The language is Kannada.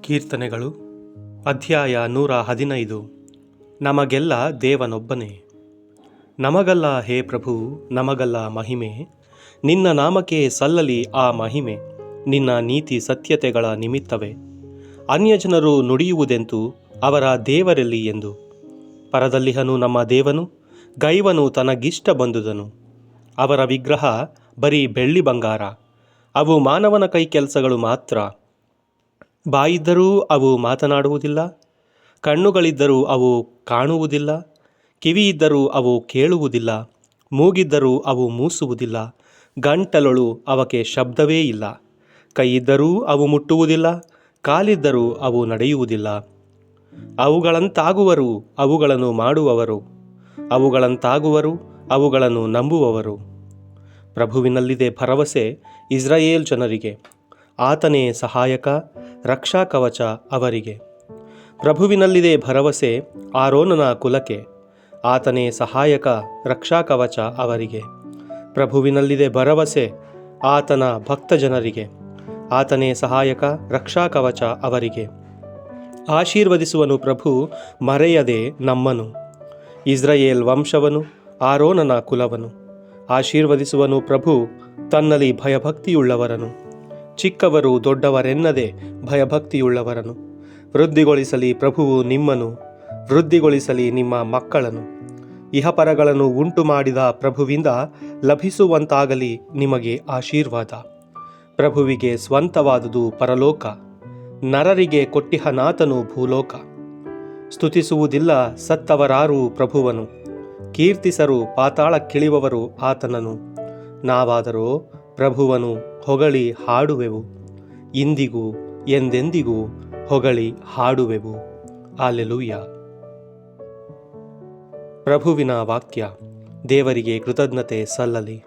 ಕೀರ್ತನೆಗಳು ಅಧ್ಯಾಯ 115. ನಮಗೆಲ್ಲ ದೇವನೊಬ್ಬನೇ. ನಮಗಲ್ಲ ಹೇ ಪ್ರಭು, ನಮಗಲ್ಲ ಮಹಿಮೆ, ನಿನ್ನ ನಾಮಕ್ಕೆ ಸಲ್ಲಲಿ ಆ ಮಹಿಮೆ, ನಿನ್ನ ನೀತಿ ಸತ್ಯತೆಗಳ ನಿಮಿತ್ತವೇ. ಅನ್ಯಜನರು ನುಡಿಯುವುದೆಂತು ಅವರ ದೇವರಲ್ಲಿ ಎಂದು. ಪರದಲ್ಲಿಹನು ನಮ್ಮ ದೇವನು, ಗೈವನು ತನಗಿಷ್ಟ ಬಂದುದನು. ಅವರ ವಿಗ್ರಹ ಬರೀ ಬೆಳ್ಳಿ ಬಂಗಾರ, ಅವು ಮಾನವನ ಕೈ ಕೆಲಸಗಳು ಮಾತ್ರ. ಬಾಯಿದ್ದರೂ ಅವು ಮಾತನಾಡುವುದಿಲ್ಲ, ಕಣ್ಣುಗಳಿದ್ದರೂ ಅವು ಕಾಣುವುದಿಲ್ಲ, ಕಿವಿಯಿದ್ದರೂ ಅವು ಕೇಳುವುದಿಲ್ಲ, ಮೂಗಿದ್ದರೂ ಅವು ಮೂಸುವುದಿಲ್ಲ, ಗಂಟಲೊಳು ಅವಕ್ಕೆ ಶಬ್ದವೇ ಇಲ್ಲ. ಕೈಯಿದ್ದರೂ ಅವು ಮುಟ್ಟುವುದಿಲ್ಲ, ಕಾಲಿದ್ದರೂ ಅವು ನಡೆಯುವುದಿಲ್ಲ. ಅವುಗಳಂತಾಗುವರು, ಅವುಗಳನ್ನು ಮಾಡುವವರು, ಅವುಗಳಂತಾಗುವರು, ಅವುಗಳನ್ನು ನಂಬುವವರು. ಪ್ರಭುವಿನಲ್ಲಿದೆ ಭರವಸೆ ಇಸ್ರಾಯೇಲ್ ಜನರಿಗೆ, ಆತನೇ ಸಹಾಯಕ, ರಕ್ಷಾ ಕವಚ ಅವರಿಗೆ. ಪ್ರಭುವಿನಲ್ಲಿದೆ ಭರವಸೆ ಆರೋನನ ಕುಲಕ್ಕೆ, ಆತನೇ ಸಹಾಯಕ, ರಕ್ಷಾ ಕವಚ ಅವರಿಗೆ. ಪ್ರಭುವಿನಲ್ಲಿದೆ ಭರವಸೆ ಆತನ ಭಕ್ತ ಜನರಿಗೆ, ಆತನೇ ಸಹಾಯಕ, ರಕ್ಷಾ ಕವಚ ಅವರಿಗೆ. ಆಶೀರ್ವದಿಸುವನು ಪ್ರಭು ಮರೆಯದೆ ನಮ್ಮನು, ಇಸ್ರಾಯೇಲ್ ವಂಶವನು, ಆರೋನನ ಕುಲವನು. ಆಶೀರ್ವದಿಸುವನು ಪ್ರಭು ತನ್ನಲ್ಲಿ ಭಯಭಕ್ತಿಯುಳ್ಳವರನು, ಚಿಕ್ಕವರು ದೊಡ್ಡವರೆನ್ನದೆ ಭಯಭಕ್ತಿಯುಳ್ಳವರನು. ವೃದ್ಧಿಗೊಳಿಸಲಿ ಪ್ರಭುವು ನಿಮ್ಮನ್ನು, ವೃದ್ಧಿಗೊಳಿಸಲಿ ನಿಮ್ಮ ಮಕ್ಕಳನ್ನು. ಇಹಪರಗಳನ್ನು ಉಂಟು ಮಾಡಿದ ಪ್ರಭುವಿಂದ ಲಭಿಸುವಂತಾಗಲಿ ನಿಮಗೆ ಆಶೀರ್ವಾದ. ಪ್ರಭುವಿಗೆ ಸ್ವಂತವಾದುದು ಪರಲೋಕ, ನರರಿಗೆ ಕೊಟ್ಟಿಹನಾತನು ಭೂಲೋಕ. ಸ್ತುತಿಸುವುದಿಲ್ಲ ಸತ್ತವರಾರೂ ಪ್ರಭುವನು, ಕೀರ್ತಿಸರು ಪಾತಾಳಕ್ಕಿಳಿಯುವವರು ಆತನನು. ನಾವಾದರೋ ಪ್ರಭುವನು ಹೊಗಳಿ ಹಾಡುವೆವು, ಇಂದಿಗೂ ಎಂದೆಂದಿಗೂ ಹೊಗಳಿ ಹಾಡುವೆವು. ಹಲ್ಲೆಲೂಯ. ಪ್ರಭುವಿನ ವಾಕ್ಯ. ದೇವರಿಗೆ ಕೃತಜ್ಞತೆ ಸಲ್ಲಲಿ.